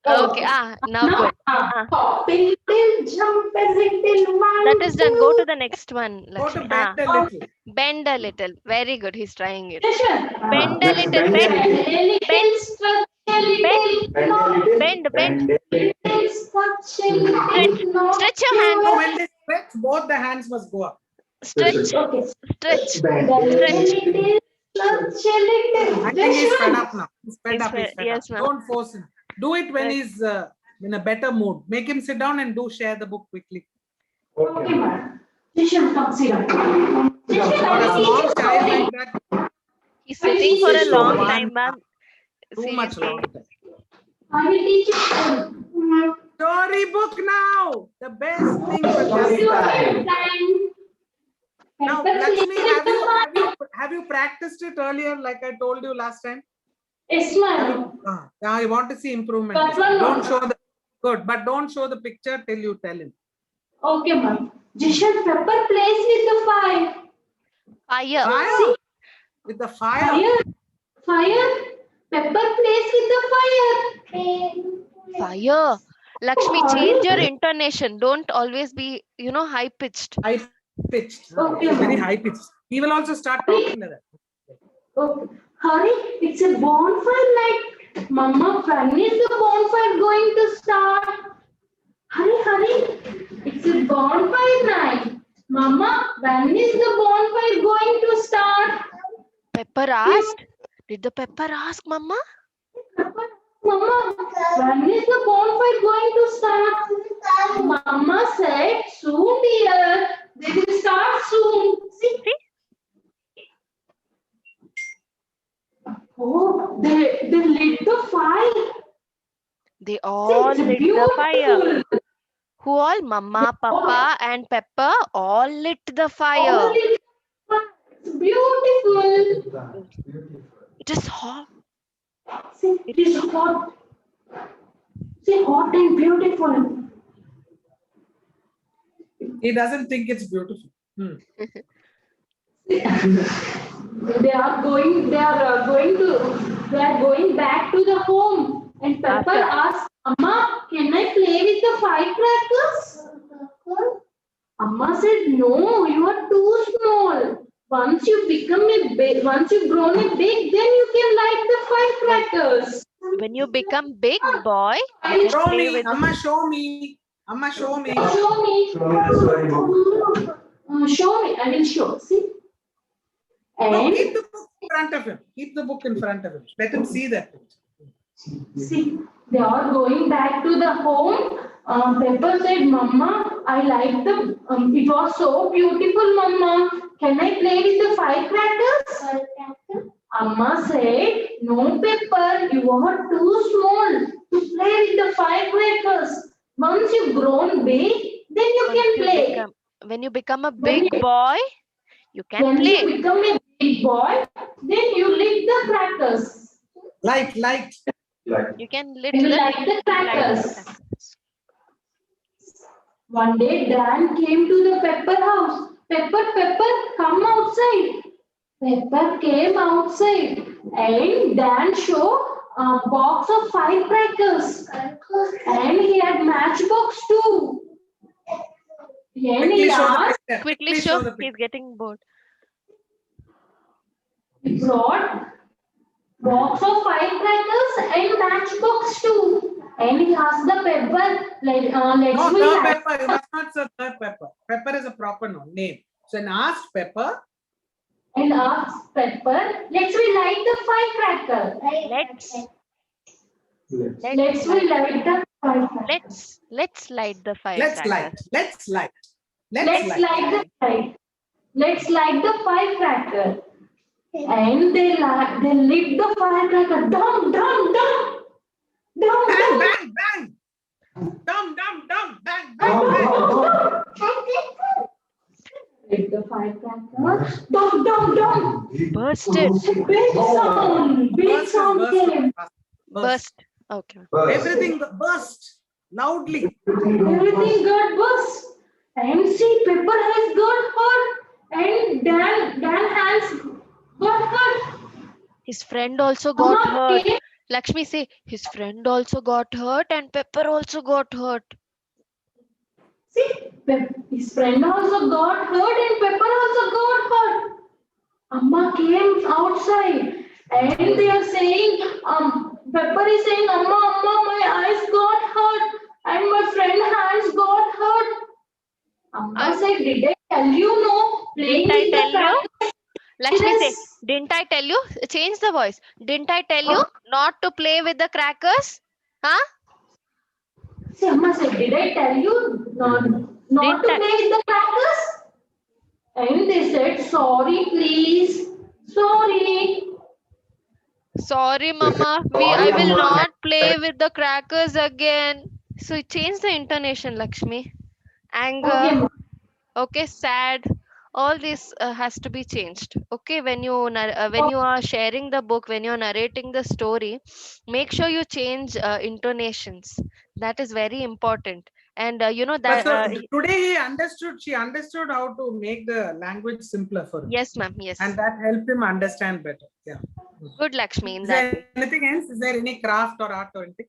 Okay, now good. Hop a little, jump a little, 1, That is done. 2, Go to the next one, Go to Lakshmi. bend a little. Bend a little. Very good. He's trying it. Jeshwan. Bend a Next, little. bend a Bend. little. Bend. Stretch a little. Bend a little. Bend, bend. a little. Stretch a little. Stretch your hand. So when they stretch, both the hands must go up. Stretch. Okay. Stretch. Bend. Stretch. Stretch a little. I think he's fed Jeshwan. up now. He's fed He's up. He's fed- fed yes, up. ma'am. Don't force him. Do it when Yes. he's in a better mood. Make him sit down and share the book quickly. Okay, Okay. madam. Jeshwan, come sit down. Jeshwan, For I a will small teach you child story. like that, He's sitting for a So long one- time, ma'am. too much Seriously. long time. I will teach you story. Storybook now. The best thing for Story children. time. Now, Lakshmi, have you practiced it earlier, like I told you last time? Yes, madam. Now I want to see improvement. That one, Don't no. show the good, but don't show the picture till you tell him. Okay, ma'am. Jeshwan, Pepper plays with the fire. Fire. Fire with the fire. Fire. Fire. Pepper plays with the fire. Fire. Lakshmi, change your intonation. Don't always be, high pitched. High pitched. Okay, Very ma'am. high pitched. He will also start talking like that. Okay. Hurry, it's a bonfire night. Mama, when is the bonfire going to start? Hurry. It's a bonfire night. Mama, when is the bonfire going to start? Pepper asked. Did the pepper ask, Mama? Mama, when is the bonfire going to start? Mama said, soon, dear. They will start soon. See? Oh, they lit the fire. They all It's lit the fire. beautiful. Who all? Mama, Papa, and Pepper all lit the All fire. lit the fire. It's beautiful. It is hot. See, it is hot. See, hot and beautiful. He doesn't think it's beautiful. They are going back to the home. And Pepper After. asked, Amma, can I play with the firecrackers? Amma said, no, you are too small. Once you've grown a big, then you can light the firecrackers. When you become big boy, I you will Show play me, with Amma, show me. Amma, show me. Show me. Show me the storybook. Show me. I will show. See. No, And keep the book in front of him. Keep the book in front of him. Let him see that. see, they are going back to the home. Pepper said, Mama, I like the, it was so beautiful, Mama. Can I play with the firecrackers? Amma said, no, Pepper, you are too small to play with the firecrackers. Once you've grown big, then you can play. when you become a big boy, you can When play. you become a big boy, then you lit the crackers. Light. Like, You can lit You the light the crackers. crackers. One day, Dan came to the Pepper house. Pepper, come outside. Pepper came outside and Dan showed a box of firecrackers. And he had matchbox too. And Quickly he show the asked, picture. Quickly show. the He's picture. getting bored. he brought box of firecrackers and matchbox too. And he asked the pepper, like, No, let's we the light, pepper. You must not say the pepper. Pepper is a proper name. So an asked pepper. and asked pepper, let's we light the firecracker. Let's we light the firecracker. Let's light the Let's firecracker. light. Let's light. Let's light the light. Let's light the firecracker. And they lit the firecracker. Dum dum dum. Dum Bang, dum. bang, bang. Dum, dum, dum, bang, bang, bang. Lit the firecracker. Dum dum dum. Bursted. Big sound. Big sound came. Burst. Okay. Everything burst loudly. Everything got burst. And see, Pepper has got hurt. And Dan has got hurt. His friend also got Amma hurt. came. Lakshmi say his friend also got hurt and Pepper also got hurt. See, his friend also got hurt and Pepper also got hurt. Amma came outside and they are saying, Pepper is saying, Amma, my eyes got hurt and my friend hands got hurt. Amma said, did I tell you no? Playing Didn't I with the tell you? crackers Lakshmi say, is- didn't I tell you? Change the voice. Didn't I tell you not to play with the crackers? Huh? See, Amma said, did I tell you not to Didn't I- play with the crackers? And they said, sorry, please. Sorry. Sorry, Mama. I will not play with the crackers again. So change the intonation, Lakshmi. Anger. Okay, Okay, sad. All this has to be changed. Okay, when you are sharing the book, when you're narrating the story, make sure you change intonations. That is very important. And you know But that. so today she understood how to make the language simpler for him. Yes, ma'am. Yes. And that helped him understand better. Yeah. Good, Lakshmi. In Is that. there anything else? Is there any craft or art or anything?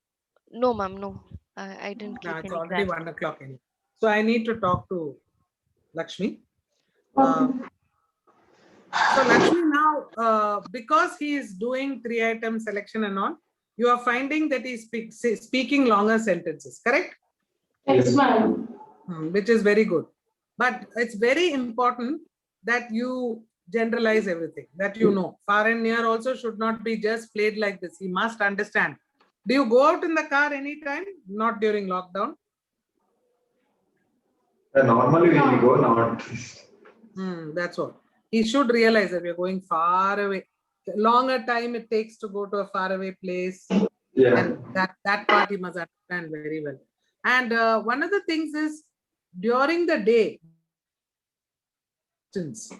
No, ma'am. No, I didn't keep No, it's any already craft. 1 o'clock. So I need to talk to Lakshmi. okay. So Lakshmi now, because he is doing 3-item selection and all, you are finding that he's speaking longer sentences, correct? Yes, ma'am. Which is very good. But it's very important that you generalize everything, that you know. Far and near also should not be just played like this. He must understand. Do you go out in the car anytime? Not during lockdown? Normally when we go, not. That's all. He should realize that we're going far away. The longer time it takes to go to a faraway place. Yeah. And that part he must understand very well. And one of the things is during the day, does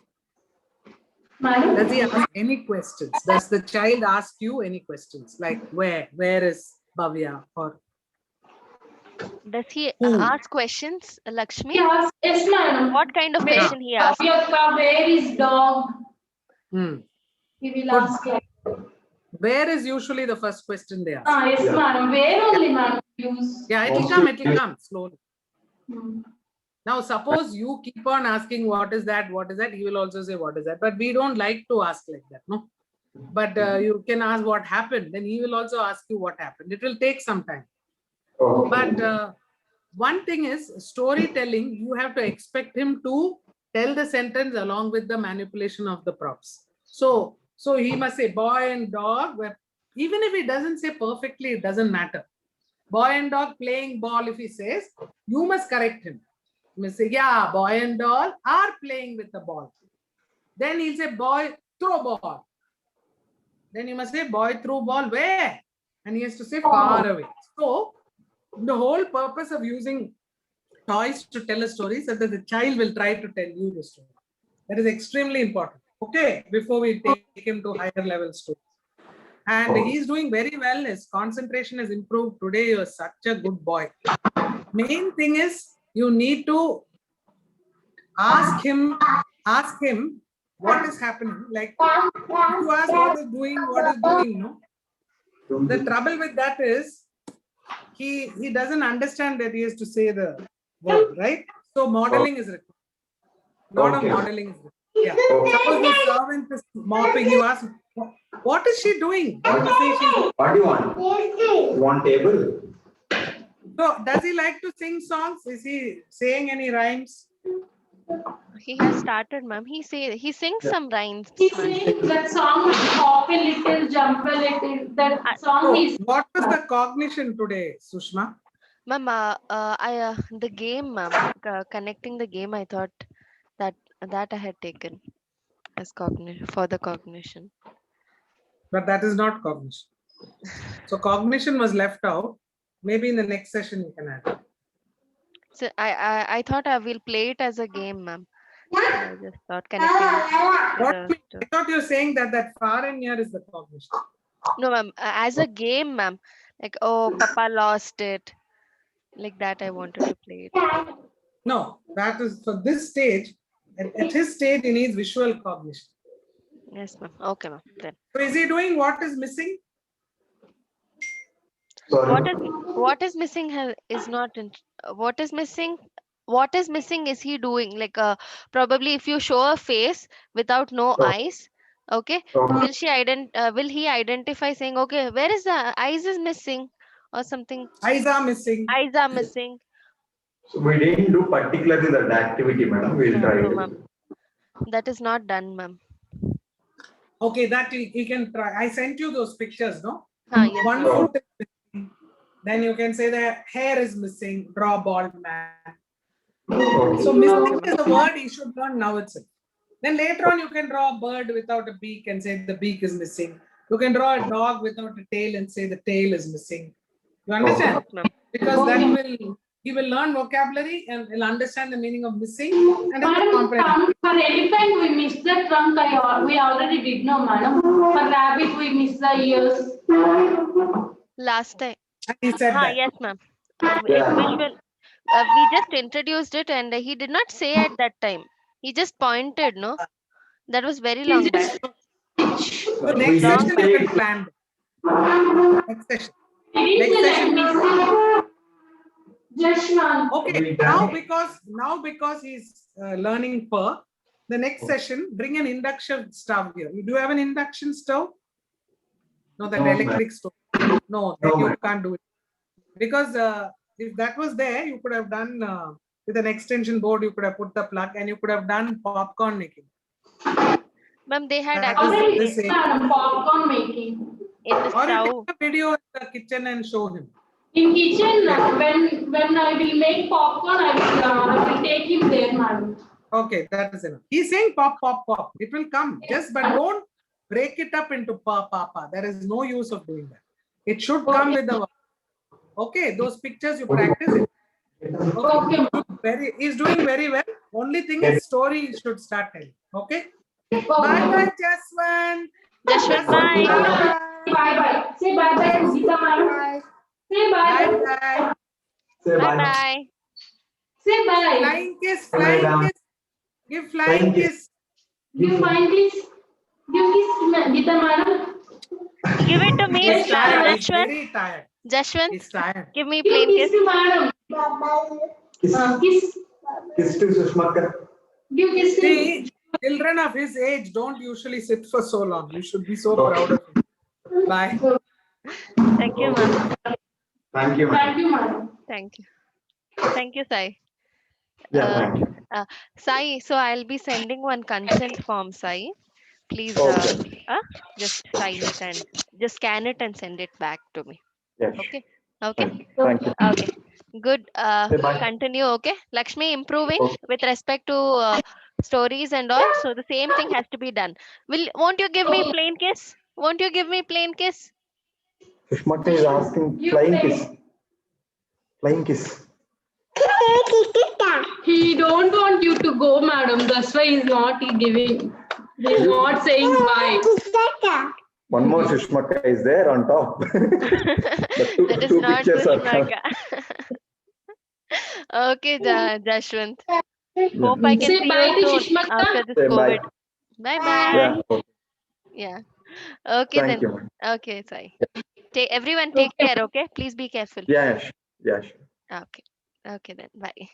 Madam? he ask any questions? Does the child ask you any questions? Like where is Bhavya? Or Does he Who? ask questions, Lakshmi? Yes, yes, ma'am. What kind of question he asks? Where is dog? hmm. He will Good. ask like, Where is usually the first question they ask? yes, Yeah. madam. Where only, ma'am? Use. Yeah, it'll come slowly. Hmm. Now, suppose you keep on asking what is that, he will also say what is that. But we don't like to ask like that, no? But you can ask what happened, then he will also ask you what happened. It will take some time. Okay. But one thing is storytelling, you have to expect him to tell the sentence along with the manipulation of the props. So he must say boy and dog, even if he doesn't say perfectly, it doesn't matter. Boy and dog playing ball, if he says, you must correct him. You must say, yeah, boy and doll are playing with the ball. Then he'll say, boy, throw ball. Then you must say, boy, threw ball where? And he has to say, far away. So, the whole purpose of using toys to tell a story is so that the child will try to tell you the story. That is extremely important. Okay, before we take him to higher level stories. And he's doing very well. His concentration has improved. Today, you're such a good boy. Main thing is you need to ask him what is happening. Like if you ask what is doing, no? The trouble with that is he doesn't understand that he has to say the word, right? So modeling is required. Lot of Okay. modeling is required. Yeah. Suppose the servant is mopping, you ask, What is she doing? That you say she's. What do you want? You want table? So, does he like to sing songs? Is he saying any rhymes? He has started, ma'am. He sings some rhymes. He ma'am. sings that song, hop a little, jump a little. That song So, is. what was the cognition today, Sushma? Ma'am, the game, ma'am, connecting the game, I thought that I had taken as cognition for the cognition. But that is not cognition. So, cognition was left out. Maybe in the next session you can add. So I thought I will play it as a game, ma'am. I just thought connecting it What to do you mean? I thought you were saying that far and near is the cognition. no, ma'am, as a game, ma'am. Like, oh, Papa lost it. Like that, I wanted to play it. No, that is for this stage. At his stage, he needs visual cognition. Yes, ma'am. Okay, ma'am. Then So, is he doing what is missing? Sorry. what is missing is not in, what is missing. What is missing is he doing like probably if you show a face without no Oh. eyes, okay, Okay. will he identify saying okay, where is the eyes is missing or something, Eyes are missing. eyes are missing. So we didn't do particularly that activity, madam. We'll No, try no, it. ma'am. That is not done, ma'am. Okay, that you can try. I sent you those pictures, no? Yes, One ma'am. foot is missing. Then you can say the hair is missing. Draw bald man. Okay. So missing is a word he should learn now itself. Then later on you can draw a bird without a beak and say the beak is missing. You can draw a dog without a tail and say the tail is missing. You understand? Yes, ma'am. Because that will he will learn vocabulary and will understand the meaning of missing and then Madam, comprehend. for elephant we missed the trunk. We already did know, madam. For rabbit we missed the ears. Last time. And he said that. Yes, ma'am. Yeah. Visual. We just introduced it, and he did not say at that time. He just pointed. No, that was very long back. So next Long session back. you can plan. Next session. He Next didn't say session. like missing. Just one. Okay, now because he's learning per, the next session bring an induction stove here. You do have an induction stove? No, that No, electric stove. No, No, you ma'am. can't do it because if that was there, you could have done with an extension board. You could have put the plug and you could have done popcorn making. Ma'am, they had That actually is the same. Madam, popcorn making. in the Or you stove. take a video in the kitchen and show him. In kitchen, when I will make popcorn, I will take him there, madam. Okay, that is enough. He's saying pop, pop, pop. It will come. Just but don't break it up into pa, pa, pa. There is no use of doing that. It should come with the. Okay, those pictures you practice it. Okay, he's doing very well. Only thing is story you should start telling. Okay. Bye bye, Jaswant. Jashwant, bye. Bye bye. Say bye bye to Geeta madam. Say Bye bye. bye. Say Bye bye. bye. Say bye. Flying kiss, Bye, flying madam. kiss. Give flying Flying kiss. kiss. You find this. Give kiss to Geeta madam. Give it to me, He's tired. He's Jashwant. very tired. Jashwant, He's tired. give me Give plain kiss kiss. to madam. Kiss. Kiss. Kiss to Sushma. Give kiss to. See, children of his age don't usually sit for so long. You should be so proud of him. Bye. Thank you, ma'am. Thank you, madam. Thank you, madam. Thank you. Thank you, Sai. Yeah, thank you. Sai, so I'll be sending one consent form, Sai. Please Okay. just sign it and just scan it and send it back to me. Yes. Okay. Okay. Thank you. Okay. Good. Say bye. Continue. Okay. Lakshmi, improving Okay. with respect to stories and all. So the same thing has to be done. Won't you give me plain kiss? Won't you give me plain kiss? Sushma is asking flying kiss. Flying kiss. He don't want you to go, madam. That's why he's not giving. He's not saying bye. One more Sushma is there on top. The That is two not pictures are Sushmaka. Okay, Jashwant. Hope I can Say see bye you to soon Sushmaka. after this Say bye. COVID. Bye bye. Yeah. Okay. Yeah. Okay Thank then. you, madam. Okay, Sai. Everyone take care, okay? Please be careful. Yes. Yes. Okay. Okay then. Bye.